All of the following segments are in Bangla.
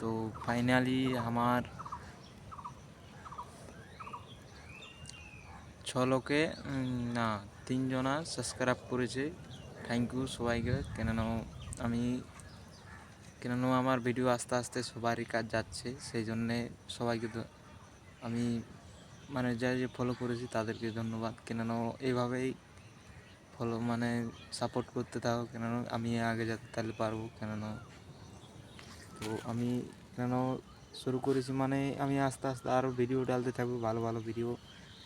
তো ফাইনালি আমার 6 লোকে না 3 জনা সাবস্ক্রাইব করেছে। থ্যাংক ইউ সবাইকে। কেননা আমার ভিডিও আস্তে আস্তে সবারই কাজ যাচ্ছে, সেই জন্যে সবাইকে আমি যে ফলো করেছি তাদেরকে ধন্যবাদ। কেননা এইভাবেই ফলো সাপোর্ট করতে থাকো, কেননা আমি আগে যেতে তাহলে পারবো। তো আমি শুরু করেছি আমি আস্তে আস্তে আরও ভিডিও ডালতে থাকবো, ভালো ভালো ভিডিও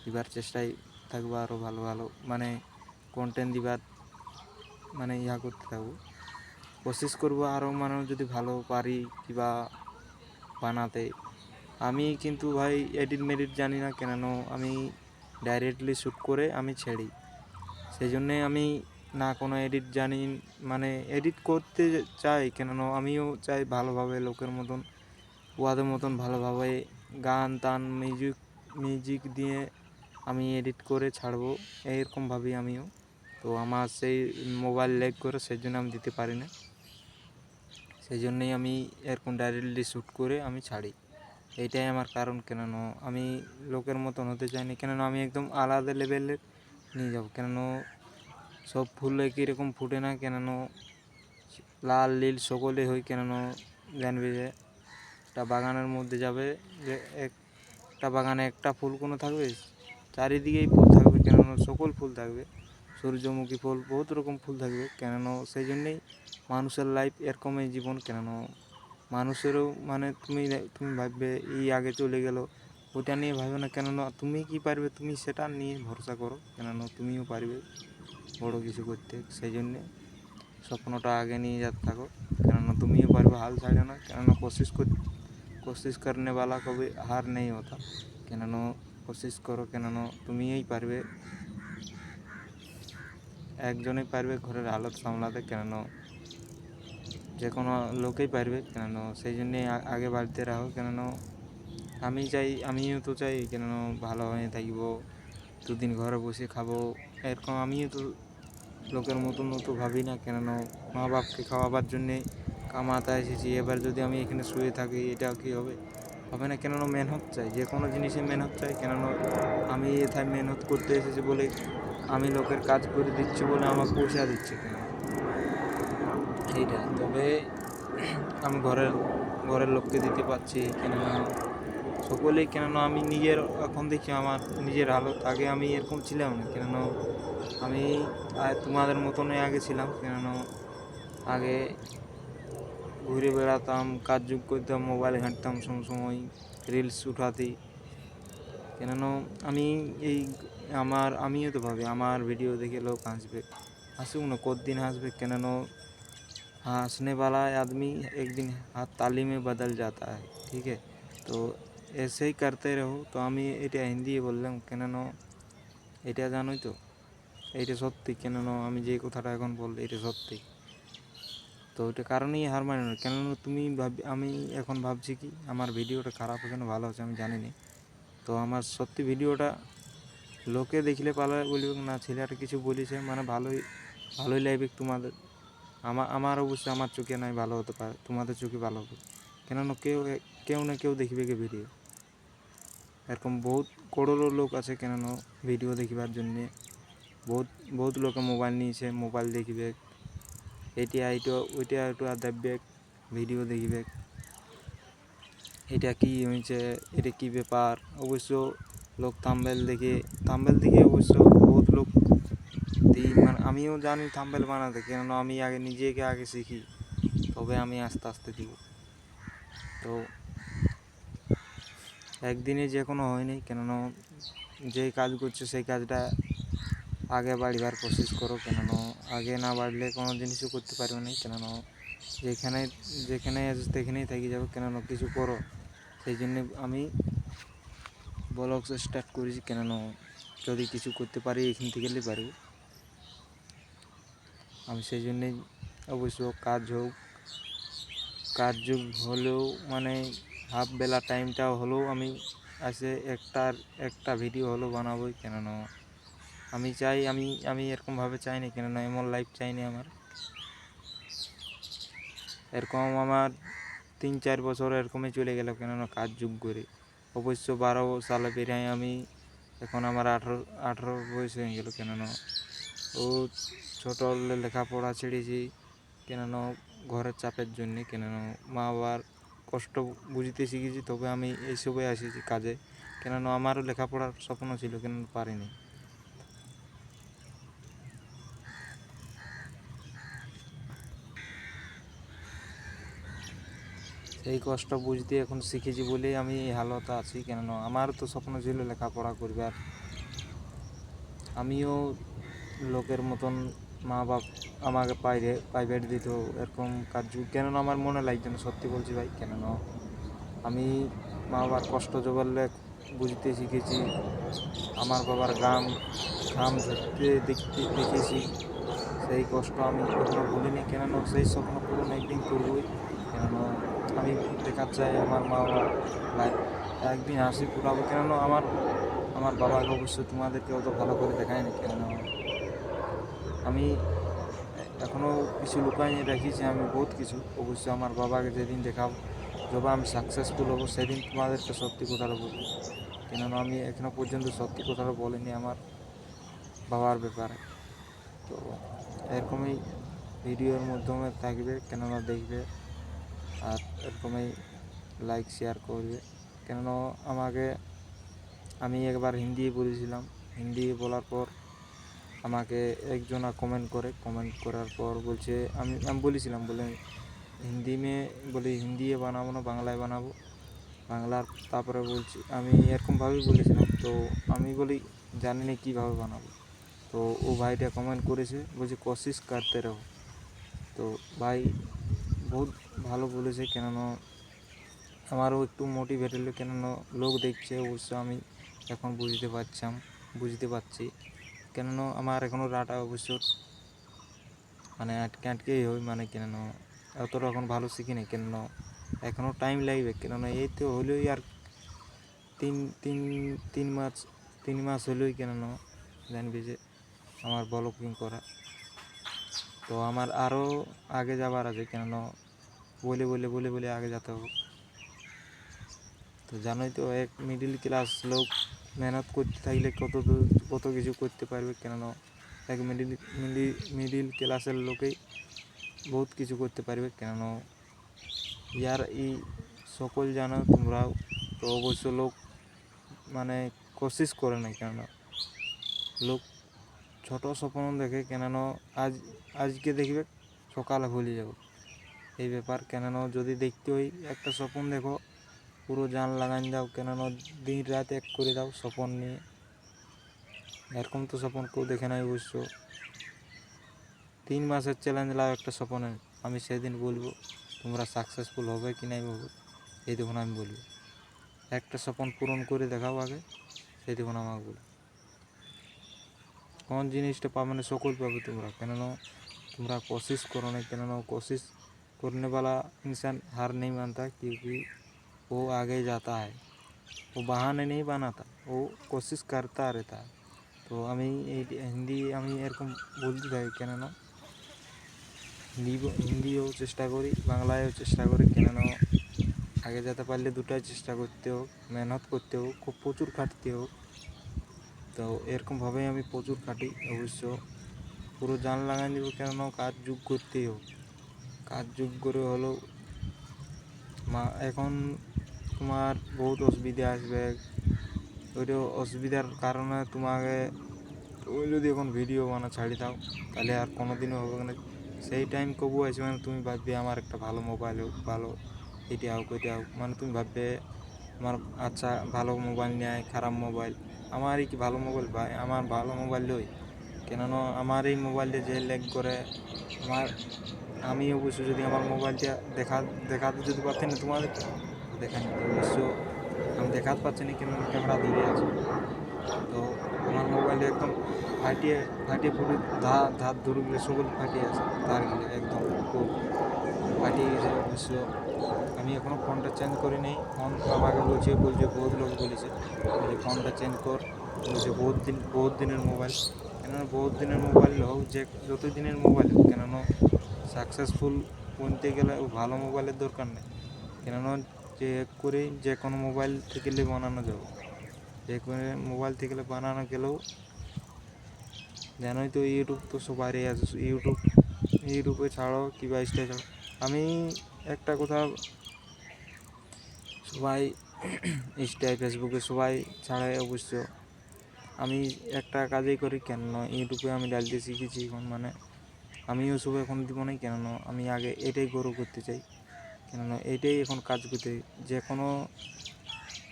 দিবার চেষ্টায় থাকবো, আরও ভালো ভালো কন্টেন্ট দিবার করতে থাকবো, কোশিশ করবো আরও যদি ভালো পারি কিবা বানাতে। আমি কিন্তু ভাই এডিট মেডিট জানি না, কেননা আমি ডাইরেক্টলি শ্যুট করে আমি ছেড়ি, সেই জন্যে আমি না কোনো এডিট জানি। এডিট করতে চাই, কেননা আমিও চাই ভালোভাবে লোকের মতন ওয়াদের মতন ভালোভাবে গান টান মিউজিক দিয়ে আমি এডিট করে ছাড়বো, এইরকম ভাবি আমিও। তো আমার সেই মোবাইল ল্যাগ করে, সেই জন্য আমি দিতে পারি না, সেই জন্যেই আমি এরকম ডাইরেক্টলি শ্যুট করে আমি ছাড়ি। এইটাই আমার কারণ, কেননা আমি লোকের মতন হতে চাই না, কেননা আমি একদম আলাদা লেভেলের নিয়ে যাবো। কেননা সব ফুল একই রকম ফুটে না, কেননা লাল নীল সকলে হয়। কেননা জানবে যে একটা বাগানের মধ্যে যাবে, যে একটা বাগানে একটা ফুল কোনো থাকবে, চারিদিকেই ফুল থাকবে, কেননা সকল ফুল থাকবে, সূর্যমুখী ফুল, বহুত রকম ফুল থাকবে। কেননা সেই জন্যেই মানুষের লাইফ এরকমই জীবন। কেননা মানুষেরও তুমি ভাববে এই আগে চলে গেল, ওটা নিয়ে ভাববে না, কেননা তুমি কি পারবে, তুমি সেটা নিয়ে ভরসা করো, কেননা তুমিও পারবে বড় কিছু করতে। সেই জন্যে স্বপ্নটা আগে নিয়ে যেতে থাকো, কেননা তুমিও পারবে, হাল ছাড়ো না। কেননা कोशिश करने वाला कभी हार नहीं होता। কেননা কোশিশ করো, কেননা তুমিই পারবে, একজনই পারবে ঘরের হালত সামলাতে, কেননা যে কোনো লোকেই পারবে। কেননা সেই জন্যে আগে বাড়তে রাখো। কেননা আমিও তো চাই, কেননা ভালো হয়ে থাকব, দুদিন ঘরে বসে খাবো, এরকম আমিও তো লোকের মতন তো ভাবি না। কেননা মা বাপকে খাওয়াবার জন্যে কামাতে এসেছি, এবার যদি আমি এখানে শুয়ে থাকি এটা কি হবে না। কেননা মেহনত চাই, যে কোনো জিনিসে মেহনত চাই। কেননা আমি এথায় মেহনত করতে এসেছি বলে, আমি লোকের কাজ করে দিচ্ছি বলে আমার পয়সা দিচ্ছে, কেন এইটা তবে আমি ঘরের লোককে দিতে পারছি। কেননা সকলেই, কেননা আমি নিজের এখন দেখি আমার নিজের হালত, আগে আমি এরকম ছিলাম না। কেননা আমি তোমাদের মতনই আগে ছিলাম। কেননা আগে ঘুরে বেড়াতাম, কাজ করতাম, মোবাইল ঘাঁটতাম, সময় রিলস উঠাতে। কেননা আমিও তো ভাবি আমার ভিডিও দেখে লোক হাসবে, হাসুক না, কতদিন হাসবে। কেননা हंसने वाला आदमी एक दिन हाथ ताली में बदल जाता है, ठीक है। तो ऐसे ही करते रहो। तो আমি এটা হিন্দি বললাম, কেননা এটা জানোই তো, এইটা সত্যি। কেননা আমি যে কথাটা এখন বললাম এটা সত্যি। তো এটা কারণেই হার মানে না। কেননা আমি এখন ভাবছি কি আমার ভিডিওটা খারাপ হচ্ছে না ভালো হচ্ছে আমি জানি না। তো আমার সত্যি ভিডিওটা লোকে দেখলে পালা বলবে না, ছেলেটা কিছু বলেছে ভালোই লাগবে তোমাদের। আমার অবশ্যই আমার চোখে নয় ভালো হতে পারে, তোমাদের চোখে ভালো হবে। কেননা কেউ না কেউ দেখবে ভিডিও, এরকম বহুত করোড়ো লোক আছে। কেননা ভিডিও দেখিবার জন্যে বহুত লোকে মোবাইল নিয়েছে, মোবাইল দেখবে, ওইটা দেখবে, ভিডিও দেখবে, এটা কি হয়েছে, এটা কি ব্যাপার। অবশ্য লোক থাম্বনেল দেখে অবশ্য বহুত লোক আমিও জানি থাম্বনেল বানাতে। কেননা আমি নিজেকে আগে শিখি, তবে আমি আস্তে আস্তে দিব। তো একদিনে যে কোনো হয়নি। কেননা যে কাজ করছো সেই কাজটা আগে বাড়িবার কোশিশ করো, কেননা আগে না বাড়লে কোনো জিনিসও করতে পারবে না। কেননা যেখানে সেখানেই থেকে যাবে, কেননা কিছু করো। সেই জন্যে আমি ব্লগ স্টার্ট করেছি, কেননা যদি কিছু করতে পারি এখান থেকে পারবো আমি। সেই জন্যেই অবশ্য কাজ যোগ হলেও হাফ বেলা টাইমটাও হলেও আমি একটা ভিডিও হলেও বানাবোই। কেননা আমি চাই, আমি এরকমভাবে চাই না, কেননা এমন লাইফ চাই না আমার। এরকম আমার 3-4 বছর এরকমই চলে গেল, কেননা কাজ যুগ করে। অবশ্য 12 সালে পেরিয়ে আমি এখন আমার 18 বয়স হয়ে গেল, কেননা ও ছোটো হলে লেখাপড়া ছেড়েছি, কেননা ঘরের চাপের জন্যে, কেননা মা বাবার কষ্ট বুঝতে শিখেছি, তবে আমি এইসবে আসিছি কাজে, কেননা আমারও লেখাপড়ার স্বপ্ন ছিল, কেননা পারিনি। সেই কষ্ট বুঝতে এখন শিখেছি বলেই আমি এই হালতে আছি, কেননা আমার তো স্বপ্ন ছিল লেখাপড়া করবার। আমিও লোকের মতন মা বাপ আমাকে প্রাইভেট দিত এরকম কাজ, কেননা আমার মনে লাগছে না, সত্যি বলছি ভাই, কেননা আমি মা বাবার কষ্ট জোগাড়লে বুঝতে শিখেছি, আমার বাবার ঘাম ঝরতে দেখেছি, সেই কষ্ট আমি কখনো ভুলিনি, কেননা সেই স্বপ্ন পূরণ একদিন করবই। কেননা আমি দেখাতে চাই আমার মা বাবা একদিন হাসি ফুটাবো, কেননা আমার বাবাকে অবশ্য তোমাদেরকে অত ভালো করে দেখায়নি, কেননা আমি এখনও কিছু লুকাই রেখেছি, আমি বহুত কিছু। অবশ্য আমার বাবাকে যেদিন দেখাবো, যখন আমি সাকসেসফুল হবো, সেদিন তোমাদেরকে সত্যি কথাটা বলবো, কেননা আমি এখনও পর্যন্ত সত্যি কথাটা বলিনি আমার বাবার ব্যাপারে। তো এরকমই ভিডিওর মাধ্যমে থাকবে, কেননা দেখবে আর এরকমই লাইক শেয়ার করবে, কেননা আমি একবার হিন্দি বলেছিলাম, হিন্দি বলার পর আমাকে একজনা কমেন্ট করার পর বলছে, আমি বলেছিলাম বলে হিন্দি বানাবো না, বাংলায় বানাবো, বাংলার। তারপরে বলছি আমি এরকমভাবেই বলেছিলাম, তো আমি বলি জানি না কীভাবে বানাবো। তো ও ভাইটা কমেন্ট করেছে, বলছে কোশিশ করতে রহো। তো ভাই বহুত ভালো বলেছে, কেননা আমারও একটু মোটিভেট হলো, কেননা লোক দেখছে, অবশ্য আমি এখন বুঝতে পারছি, কেননা আমার এখনও রাটা অবশ্য মানে আটকেই হয়, মানে কেননা অতটা এখন ভালো শিখিনি, কেননা এখনও টাইম লাগবে, কেননা এই তো হলোই আর তিন মাস হলোই, কেননা জানবি যে আমার ব্লগিং করা। তো আমার আরও আগে যাবার আছে, কেননা বলে আগে যেতে হবে। তো জানোই তো, এক মিডিল ক্লাস লোক মেহনত করতে থাকলে কত কিছু করতে পারবে, কেননা এক মিডিল ক্লাসের লোকেই বহুত কিছু করতে পারবে, কেননা এই সকল জানো তোমরাও। তো অবশ্য লোক মানে কোশিশ করে না, কেননা লোক ছোট স্বপ্ন দেখে, কেননা আজকে দেখবে সকালে ভুলে যাবো, এই ব্যাপার। কেননা যদি দেখতে হয় একটা স্বপ্ন দেখো, পুরো জান লাগান দাও, কেননা দিন রাত এক করে দাও স্বপ্ন নিয়ে। এরকম তো স্বপ্ন কেউ দেখে নাই অবশ্য। 3 মাসের চ্যালেঞ্জ লাও একটা স্বপ্নে, আমি সেদিন বলবো তোমরা সাকসেসফুল হবে কি নাই হবে, এই দেখুন আমি বলবো। একটা স্বপ্ন পূরণ করে দেখাও আগে, সেই দেখুন আমাকে বলবো কোন জিনিসটা পাবে না, সকল পাবে তোমরা, কেননা তোমরা कोशिश करो ना, केनना कोशिश करने वाला इंसान हार नहीं मानता, क्योंकि वो आगे जाता है, वो बहाने नहीं बनाता, वो कोशिश करता रहता है। तो আমি এই হিন্দি আমি এরকম বলতে থাকি, কেননা হিন্দিও চেষ্টা করি, বাংলায়ও চেষ্টা করি, কেননা আগে যেতে পারলে দুটাই চেষ্টা করতে হোক, মেহনত করতে হোক, খুব প্রচুর খাটতে হোক। তো এরকমভাবেই আমি প্রচুর খাটি, অবশ্য পুরো জান লাগাই দেবো, কেননা কাজ যুগ করতেই হোক, কাজ যুগ করে হলেও এখন তোমার বহুত অসুবিধা আসবে, ওইটা অসুবিধার কারণে তুমি যদি এখন ভিডিও ছাড়ি দাও, তাহলে আর কোনো দিনও হবে না। সেই টাইম কবু আসবে মানে তুমি ভাববে আমার একটা ভালো মোবাইল হোক, ভালো এটা হোক ওইটা হোক, মানে তুমি ভাববে আমার আচ্ছা ভালো মোবাইল নেয়, খারাপ মোবাইল। আমারই কি ভালো মোবাইল ভাই, আমার ভালো মোবাইল লই, কেননা আমার এই মোবাইলটা যে ল্যাগ করে, আমি অবশ্য যদি আমার মোবাইলটা দেখাতে যদি পারতেন না তোমাদের দেখানি, অবশ্য আমি দেখাতে পারছি না, কেন ক্যামেরা ধরে আছে। তো আমার মোবাইলে একদম ফাটিয়ে পুরো ধার ধরগুলো সকল ফাটিয়ে আছে, তারগুলো একদম খুব ফাটিয়ে গেছে। অবশ্য আমি এখনও ফোনটা চেঞ্জ করিনি, ফোন আমাকে বলছে বহুত লোক বলেছে ফোনটা চেঞ্জ কর, বলছে বহুত দিনের মোবাইল। কেননা বহুত দিনের মোবাইল হোক, যে যত দিনের মোবাইল হোক, কেননা সাকসেসফুল বলতে গেলে ভালো মোবাইলের দরকার নেই, কেননা যে করে যে কোনো মোবাইল থেকে বানানো যাবে, যে কোনো মোবাইল থেকে বানানো গেলেও জানোই তো ইউটিউব তো সবারই আছে, ইউটিউবে ছাড়ো কিংবা ইনস্টায় ছাড়ো। আমি একটা কথা, সবাই ইনস্টায় ফেসবুকে সবাই ছাড়াই অবশ্য, আমি একটা কাজই করি, কেন ইউটিউবে আমি ডালতে শিখেছি এখন, মানে আমি ইউটিউব এখন দিব না, কেননা আমি আগে এটাই গ্রো করতে চাই, কেননা এইটাই এখন কাজ করতে,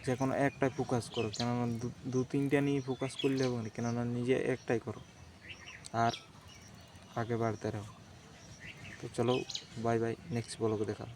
যে কোনো একটাই ফোকাস করো, কেননা দু তিনটা নিয়ে ফোকাস করলে হবে না, কেননা নিজে একটাই করো আর আগে বাড়তে রहो। তো চলো, বাই বাই, নেক্সট ব্লগে দেখা।